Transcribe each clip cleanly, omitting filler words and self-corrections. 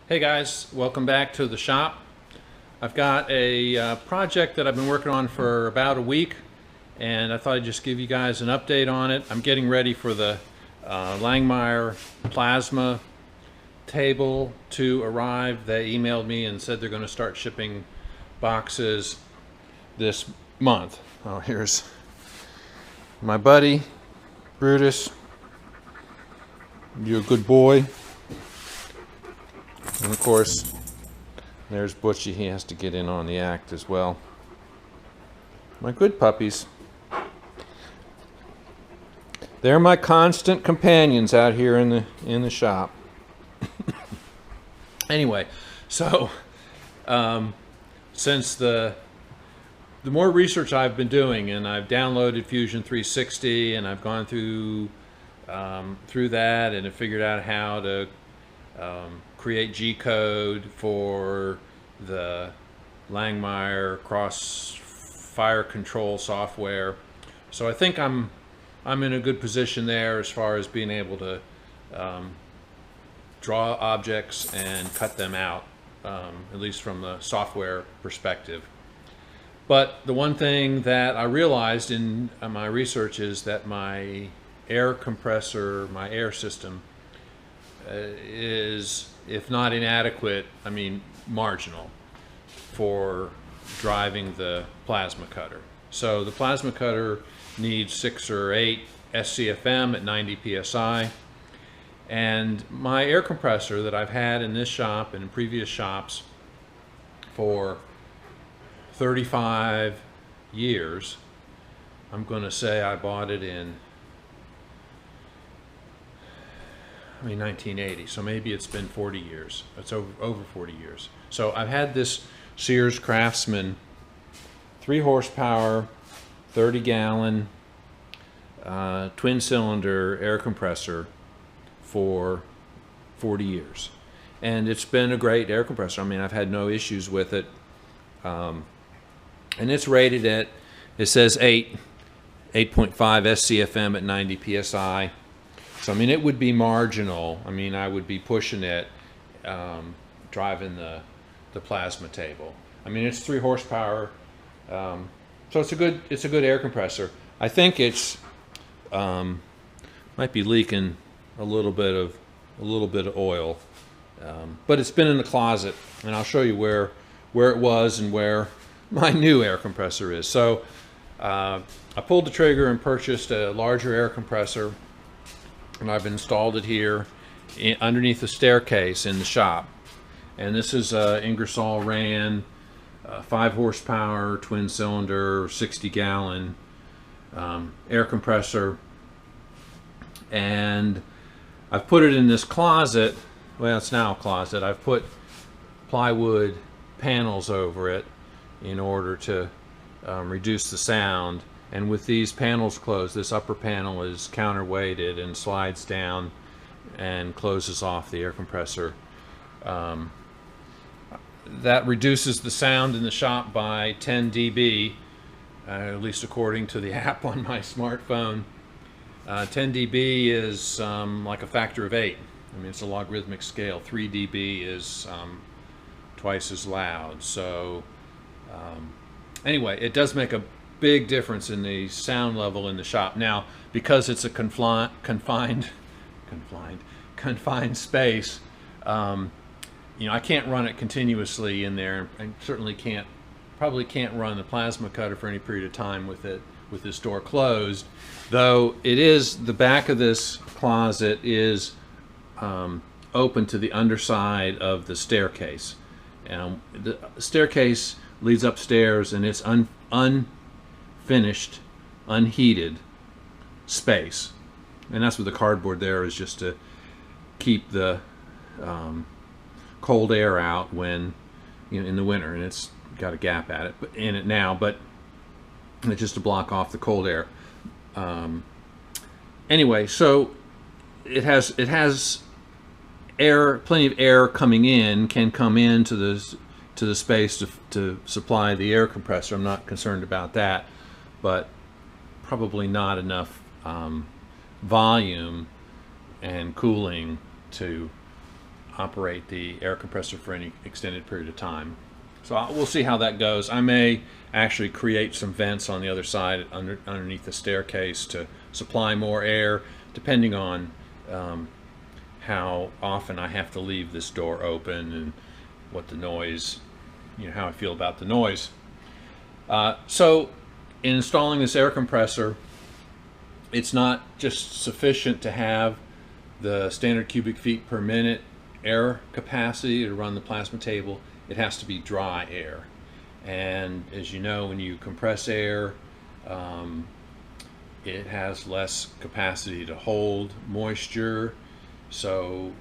Hey guys, welcome back to the shop. I've got a project that I've been working on for about a week, and I thought I'd just give you guys an update on it. I'm getting ready for the Langmuir plasma table to arrive. They emailed me and said they're going to start shipping boxes this month. Oh, here's my buddy, Brutus. You're a good boy. And of course, there's Butchie. He has to get in on the act as well. My good puppies. They're my constant companions out here in the shop. Anyway, so since the more research I've been doing, and I've downloaded Fusion 360, and I've gone through that, and have figured out how to create G-code for the Langmuir Crossfire Control software. So I think I'm in a good position there as far as being able to draw objects and cut them out, at least from the software perspective. But the one thing that I realized in my research is that my air compressor, my air system, is, if not inadequate, I mean marginal for driving the plasma cutter. So the plasma cutter needs 6 or 8 SCFM at 90 psi, and my air compressor that I've had in this shop and in previous shops for 35 years, I'm going to say I bought it in 1980, so maybe it's been 40 years. It's over 40 years. So I've had this Sears Craftsman 3 horsepower, 30-gallon twin cylinder air compressor for 40 years. And it's been a great air compressor. I mean, I've had no issues with it. And it's rated at, it says 8.5 SCFM at 90 psi. So I mean, it would be marginal. I mean, I would be pushing it, driving the plasma table. I mean, it's 3 horsepower, so it's a good air compressor. I think it's might be leaking a little bit of oil, but it's been in the closet, and I'll show you where it was and where my new air compressor is. So I pulled the trigger and purchased a larger air compressor. And I've installed it here underneath the staircase in the shop. And this is Ingersoll Rand 5 horsepower twin cylinder 60-gallon air compressor. And I've put it in this closet. Well, it's now a closet. I've put plywood panels over it in order to reduce the sound. And with these panels closed, this upper panel is counterweighted and slides down and closes off the air compressor. That reduces the sound in the shop by 10 dB, at least according to the app on my smartphone. 10 dB is like a factor of 8. I mean, it's a logarithmic scale. 3 dB is twice as loud. So anyway, it does make a big difference in the sound level in the shop. Now, because it's a confined space, you know, I can't run it continuously in there, and certainly probably can't run the plasma cutter for any period of time with this door closed. Though it is, the back of this closet is open to the underside of the staircase. The staircase leads upstairs, and it's unfinished, unheated space, and that's what the cardboard there is, just to keep the cold air out when, you know, in the winter, and it's got a gap at it, but in it now, but it's just to block off the cold air. Anyway, so it has air, plenty of air coming in, can come into the space to supply the air compressor. I'm not concerned about that, but probably not enough volume and cooling to operate the air compressor for any extended period of time. So we'll see how that goes. I may actually create some vents on the other side underneath the staircase to supply more air, depending on how often I have to leave this door open and what the noise, how I feel about the noise. So in installing this air compressor, it's not just sufficient to have the standard cubic feet per minute air capacity to run the plasma table. It has to be dry air. And as you know, when you compress air, it has less capacity to hold moisture. So,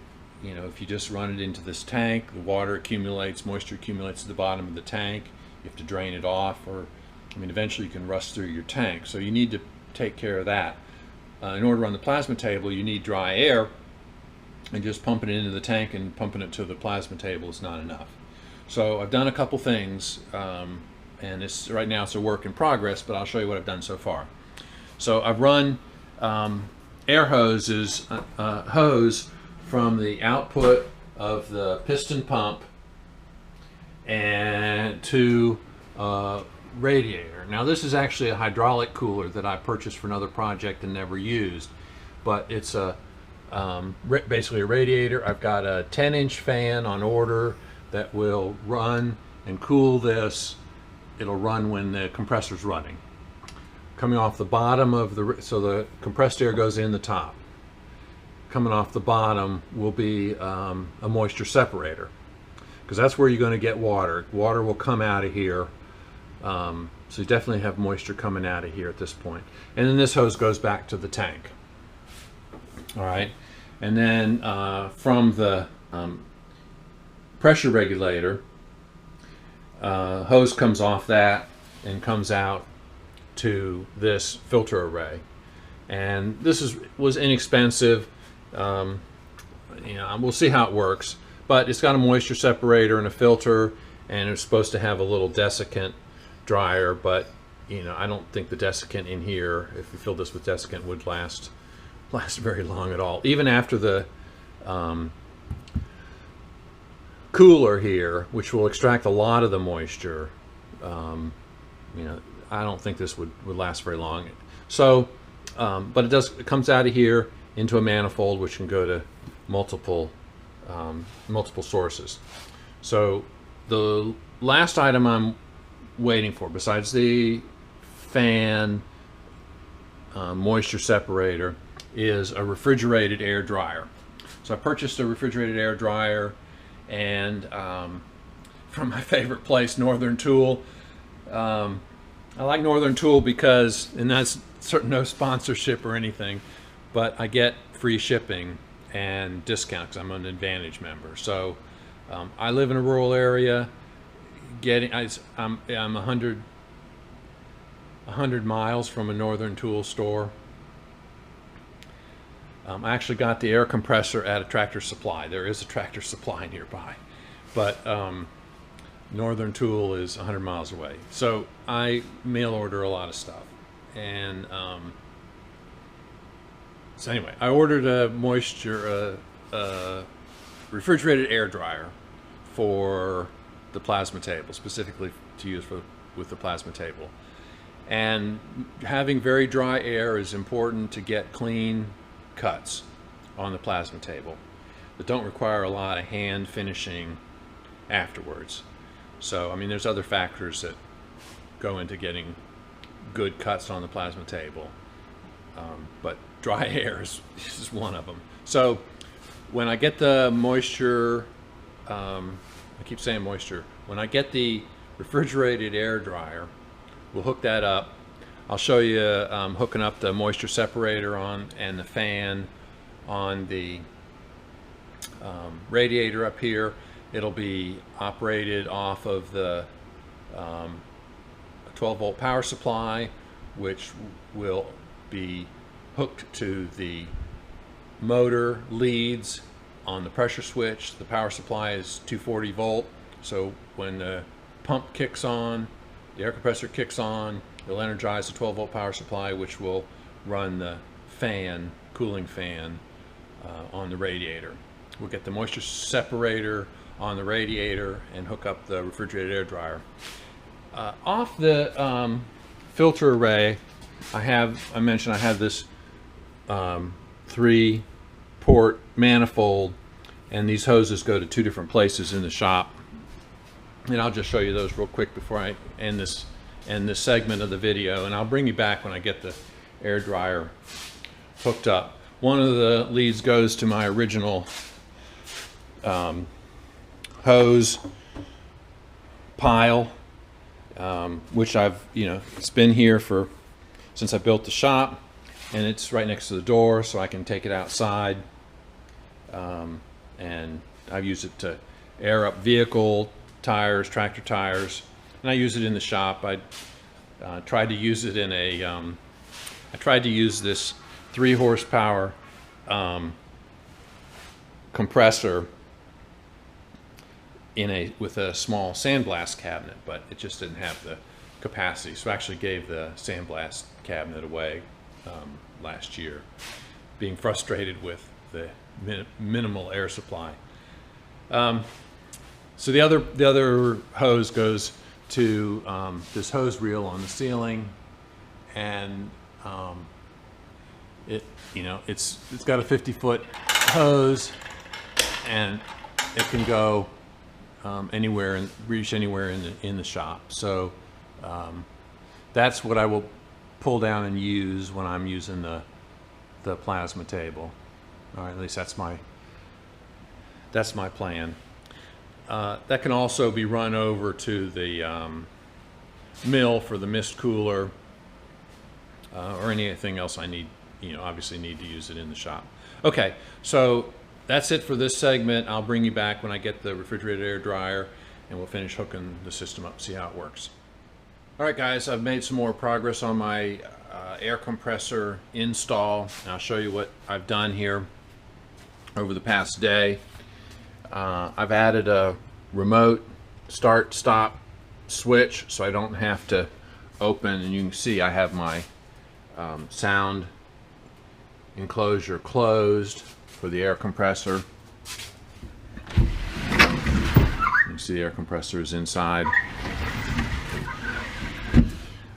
if you just run it into this tank, the water accumulates, moisture accumulates at the bottom of the tank. You have to drain it off, or, eventually you can rust through your tank. So you need to take care of that. In order to run the plasma table, you need dry air, and just pumping it into the tank and pumping it to the plasma table is not enough. So I've done a couple things, and right now it's a work in progress, but I'll show you what I've done so far. So I've run air hose from the output of the piston pump and to radiator. Now this is actually a hydraulic cooler that I purchased for another project and never used, but it's basically a radiator. I've got a 10-inch fan on order that will run and cool this. It'll run when the compressor's running. Coming off the bottom of so the compressed air goes in the top. Coming off the bottom will be a moisture separator, because that's where you're going to get water. Water will come out of here. So you definitely have moisture coming out of here at this point. And then this hose goes back to the tank. All right. And then from the pressure regulator, hose comes off that and comes out to this filter array. And this was inexpensive. We'll see how it works. But it's got a moisture separator and a filter, and it's supposed to have a little desiccant dryer, but I don't think the desiccant in here, if you fill this with desiccant, would last very long at all. Even after the cooler here, which will extract a lot of the moisture, I don't think this would last very long. So, but it comes out of here into a manifold, which can go to multiple sources. So the last item I'm waiting for, besides the fan moisture separator, is a refrigerated air dryer. So I purchased a refrigerated air dryer, and from my favorite place, Northern Tool. I like Northern Tool because, and that's no sponsorship or anything, but I get free shipping and discounts. I'm an Advantage member. So I live in a rural area. I'm 100 miles from a Northern Tool store. I actually got the air compressor at a Tractor Supply. There is a Tractor Supply nearby, but Northern Tool is 100 miles away. So I mail order a lot of stuff, and so anyway, I ordered a refrigerated air dryer for the plasma table, specifically to use with the plasma table. And having very dry air is important to get clean cuts on the plasma table that don't require a lot of hand finishing afterwards. So, there's other factors that go into getting good cuts on the plasma table, but dry air is one of them. So when I get the moisture, I keep saying moisture, when I get the refrigerated air dryer, we'll hook that up. I'll show you hooking up the moisture separator on and the fan on the radiator up here. It'll be operated off of the 12-volt power supply, which will be hooked to the motor leads on the pressure switch. The power supply is 240 volt, so when the pump kicks on, the air compressor kicks on, it'll energize the 12-volt power supply, which will run the fan, cooling fan, on the radiator. We'll get the moisture separator on the radiator and hook up the refrigerated air dryer. Off the filter array, I mentioned I have this 3-port manifold, and these hoses go to 2 different places in the shop. And I'll just show you those real quick before I end this segment of the video, and I'll bring you back when I get the air dryer hooked up. One of the leads goes to my original hose pile, which it's been here since I built the shop, and it's right next to the door, so I can take it outside. And I've used it to air up vehicle tires, tractor tires, and I use it in the shop. I tried to use it in I tried to use this 3 horsepower compressor with a small sandblast cabinet, but it just didn't have the capacity, so I actually gave the sandblast cabinet away last year, being frustrated with the minimal air supply. So the other hose goes to this hose reel on the ceiling, and it's got a 50-foot hose, and it can go anywhere and reach anywhere in the shop. So that's what I will pull down and use when I'm using the plasma table. All right, at least that's my plan. That can also be run over to the mill for the mist cooler, or anything else I need. Obviously need to use it in the shop. Okay, so that's it for this segment. I'll bring you back when I get the refrigerated air dryer, and we'll finish hooking the system up, see how it works. All right, guys, I've made some more progress on my air compressor install, and I'll show you what I've done here over the past day. I've added a remote start-stop switch, so I don't have to open, and you can see I have my sound enclosure closed for the air compressor. You can see the air compressor is inside.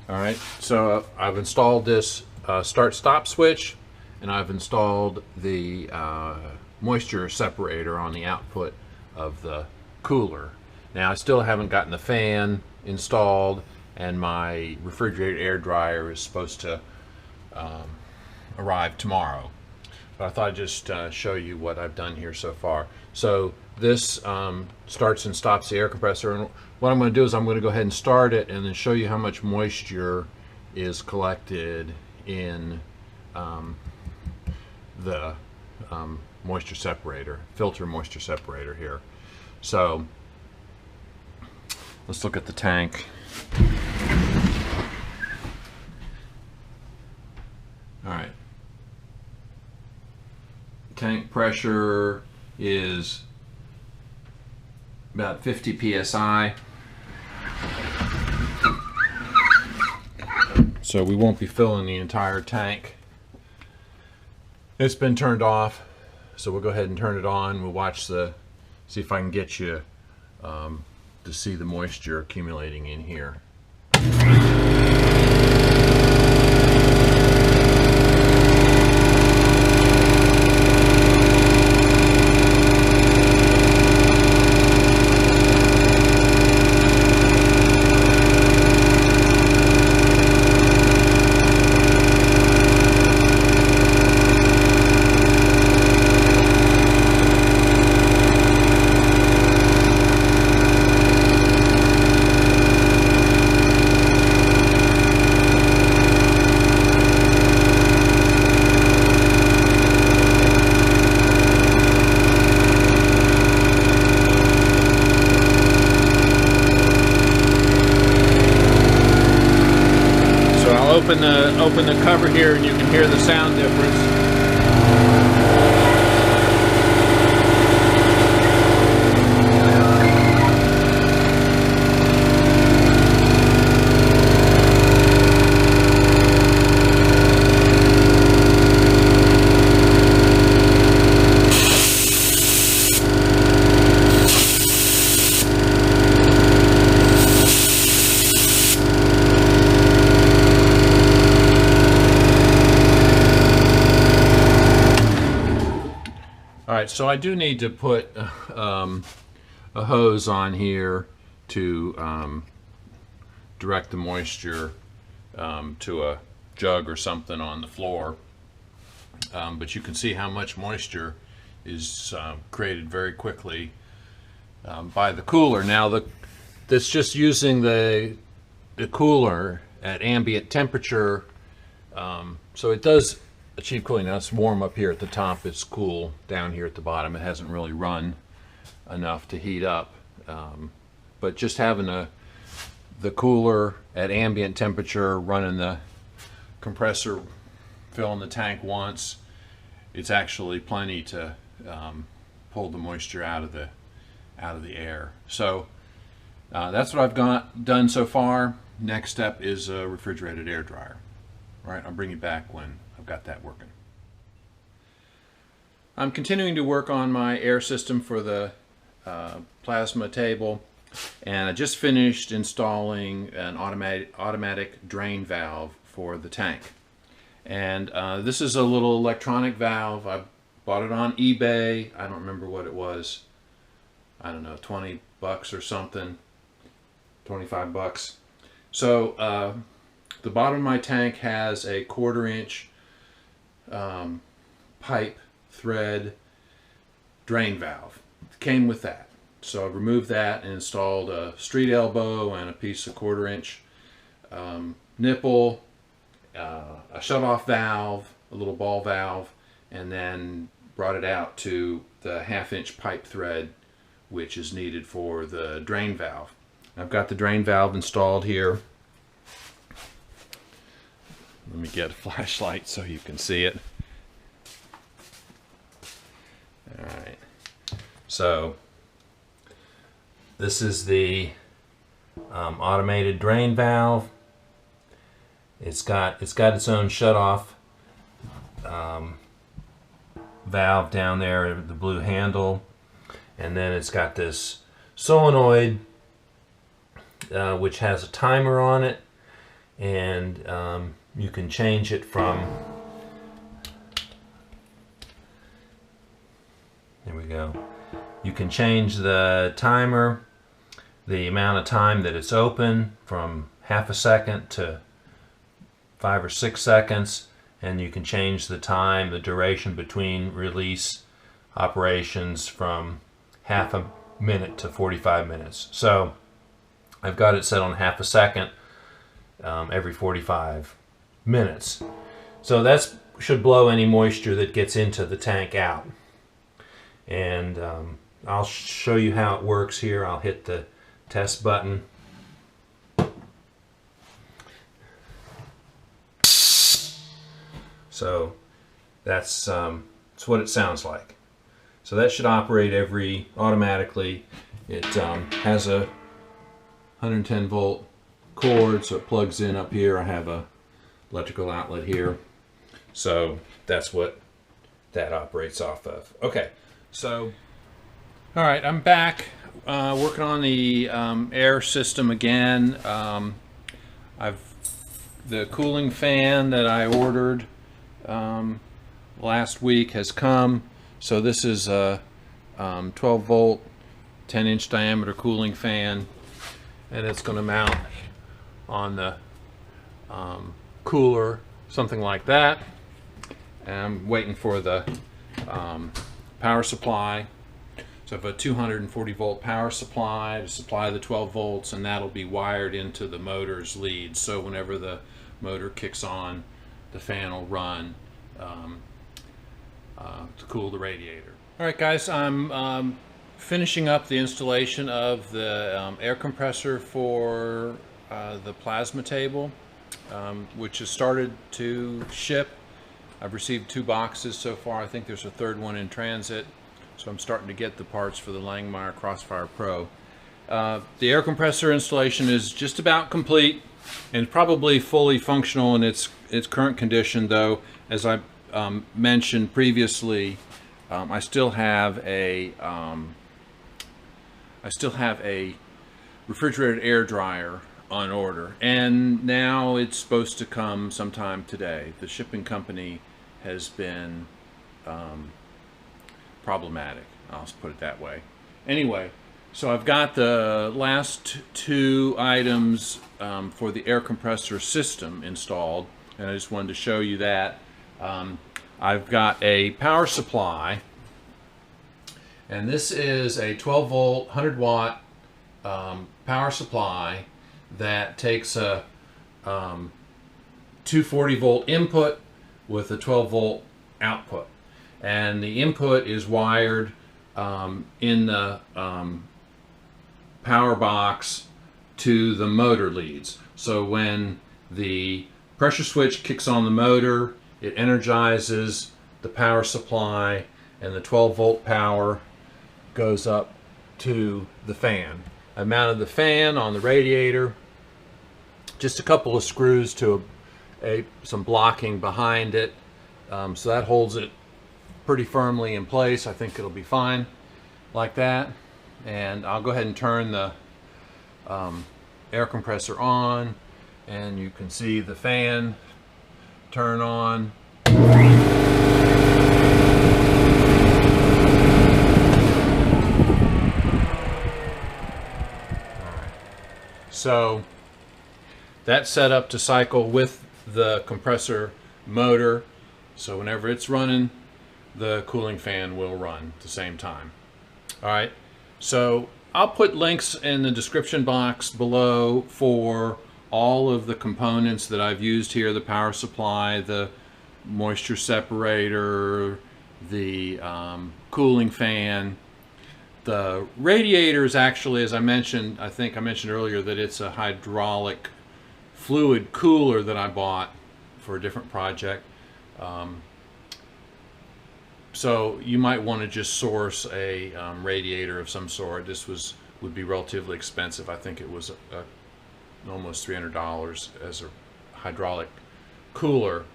All right, so I've installed this start-stop switch, and I've installed the moisture separator on the output of the cooler. Now, I still haven't gotten the fan installed, and my refrigerated air dryer is supposed to arrive tomorrow. But I thought I'd just show you what I've done here so far. So this starts and stops the air compressor, and what I'm going to do is I'm going to go ahead and start it and then show you how much moisture is collected in the moisture separator, filter moisture separator here. So let's look at the tank. All right. Tank pressure is about 50 psi. So we won't be filling the entire tank. It's been turned off, so we'll go ahead and turn it on. We'll watch see if I can get you to see the moisture accumulating in here. Open the cover here, and you can hear the sound difference. right, so I do need to put a hose on here to direct the moisture to a jug or something on the floor. But you can see how much moisture is created very quickly by the cooler. Now, that's just using the cooler at ambient temperature, so it does achieve cooling. Now it's warm up here at the top, it's cool down here at the bottom. It hasn't really run enough to heat up, but just having the cooler at ambient temperature, running the compressor, filling the tank once, it's actually plenty to pull the moisture out of the air. So that's what I've done so far. Next step is a refrigerated air dryer. All right, I'll bring you back when I've got that working. I'm continuing to work on my air system for the plasma table, and I just finished installing an automatic drain valve for the tank. And this is a little electronic valve. I bought it on eBay. I don't remember what it was. I don't know, 20 bucks or something, 25 bucks. So the bottom of my tank has a 1/4 inch pipe thread drain valve. It came with that. So I removed that and installed a street elbow and a piece of 1/4 inch nipple, a shut-off valve, a little ball valve, and then brought it out to the 1/2 inch pipe thread, which is needed for the drain valve. I've got the drain valve installed here. Let me get a flashlight so you can see it. All right. So this is the automated drain valve. It's got its own shut-off valve down there, the blue handle, and then it's got this solenoid which has a timer on it, and you can change it from, there we go, you can change the timer, the amount of time that it's open, from 1/2 second to 5 or 6 seconds, and you can change the time, the duration between release operations from 1/2 minute to 45 minutes. So I've got it set on 1/2 second every 45 minutes. So that should blow any moisture that gets into the tank out. And I'll show you how it works here. I'll hit the test button. So that's what it sounds like. So that should operate automatically. It has a 110 volt cord, so it plugs in up here. I have a electrical outlet here. So that's what that operates off of. Okay, so all right, I'm back working on the air system again. The cooling fan that I ordered last week has come. So this is a 12 volt 10 inch diameter cooling fan, and it's going to mount on the cooler, something like that. And I'm waiting for the power supply. So I have a 240 volt power supply to supply the 12 volts, and that'll be wired into the motor's lead. So whenever the motor kicks on, the fan will run to cool the radiator. All right, guys, I'm finishing up the installation of the air compressor for the plasma table, which has started to ship. I've received 2 boxes so far. I think there's a 3rd one in transit. So I'm starting to get the parts for the Langmuir Crossfire Pro. The air compressor installation is just about complete and probably fully functional in its current condition, though, as I mentioned previously, I still have a refrigerated air dryer on order, and now it's supposed to come sometime today. The shipping company has been problematic. I'll just put it that way. Anyway, so I've got the last two items for the air compressor system installed, and I just wanted to show you that. I've got a power supply, and this is a 12 volt, 100 watt power supply that takes a 240 volt input with a 12 volt output, and the input is wired in the power box to the motor leads. So when the pressure switch kicks on the motor, it energizes the power supply, and the 12 volt power goes up to the fan. I mounted the fan on the radiator, just a couple of screws to some blocking behind it, so that holds it pretty firmly in place. I think it'll be fine like that. And I'll go ahead and turn the air compressor on, and you can see the fan turn on. So that's set up to cycle with the compressor motor, so whenever it's running, the cooling fan will run at the same time. All right, so I'll put links in the description box below for all of the components that I've used here: the power supply, the moisture separator, the cooling fan. The radiator is actually, as I mentioned, I think I mentioned earlier that it's a hydraulic fluid cooler that I bought for a different project. So you might want to just source a radiator of some sort. This would be relatively expensive. I think it was almost $300 as a hydraulic cooler.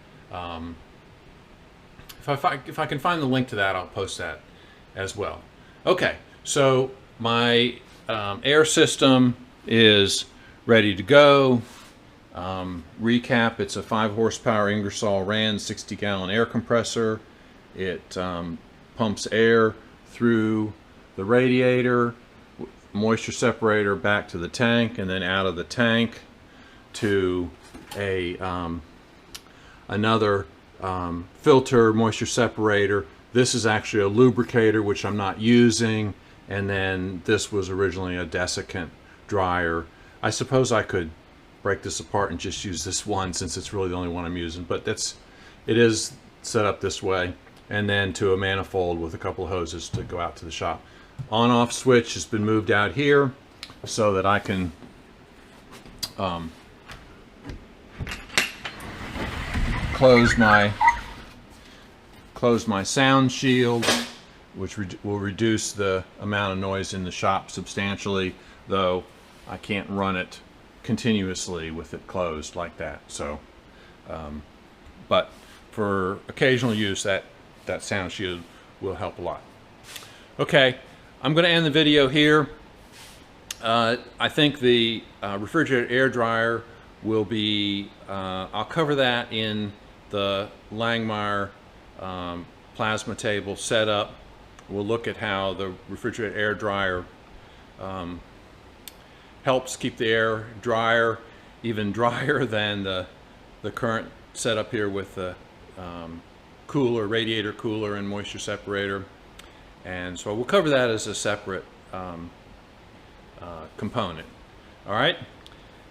If I can find the link to that, I'll post that as well. Okay, so my air system is ready to go. Recap: it's a 5 horsepower Ingersoll Rand 60-gallon air compressor. It pumps air through the radiator, moisture separator back to the tank, and then out of the tank to another filter moisture separator. This is actually a lubricator, which I'm not using, and then this was originally a desiccant dryer. I suppose I could break this apart and just use this one, since it's really the only one I'm using, but it is set up this way. And then to a manifold with a couple of hoses to go out to the shop. On-off switch has been moved out here so that I can close my sound shield, which will reduce the amount of noise in the shop substantially, though I can't run it continuously with it closed like that. So but for occasional use, that sound shield will help a lot. Okay, I'm going to end the video here. I think the refrigerated air dryer will be, I'll cover that in the Langmuir plasma table setup. We'll look at how the refrigerated air dryer helps keep the air drier, even drier than the current setup here with the cooler, radiator cooler and moisture separator. And so we'll cover that as a separate component. All right,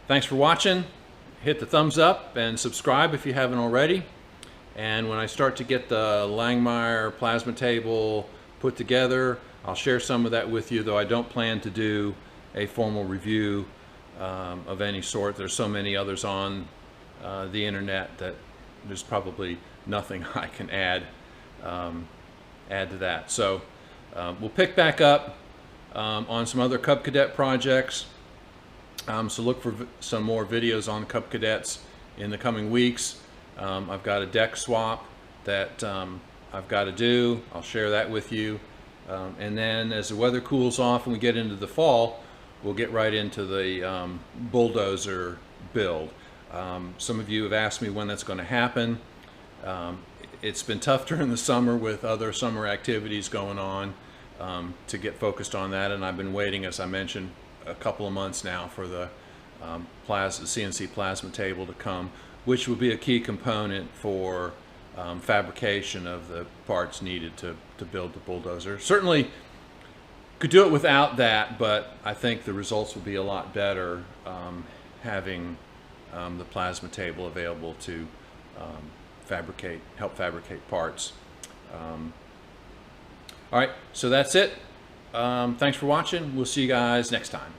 thanks for watching. Hit the thumbs up and subscribe if you haven't already. And when I start to get the Langmuir plasma table put together, I'll share some of that with you, though I don't plan to do a formal review of any sort. There's so many others on the internet that there's probably nothing I can add to that. So we'll pick back up on some other Cub Cadet projects. So look for some more videos on Cub Cadets in the coming weeks. I've got a deck swap that I've got to do. I'll share that with you. And then as the weather cools off and we get into the fall, we'll get right into the bulldozer build. Some of you have asked me when that's going to happen. It's been tough during the summer with other summer activities going on to get focused on that, and I've been waiting, as I mentioned, a couple of months now for the CNC plasma table to come, which will be a key component for fabrication of the parts needed to build the bulldozer. Certainly could do it without that, but I think the results will be a lot better having the plasma table available to help fabricate parts. All right, so that's it. Thanks for watching. We'll see you guys next time.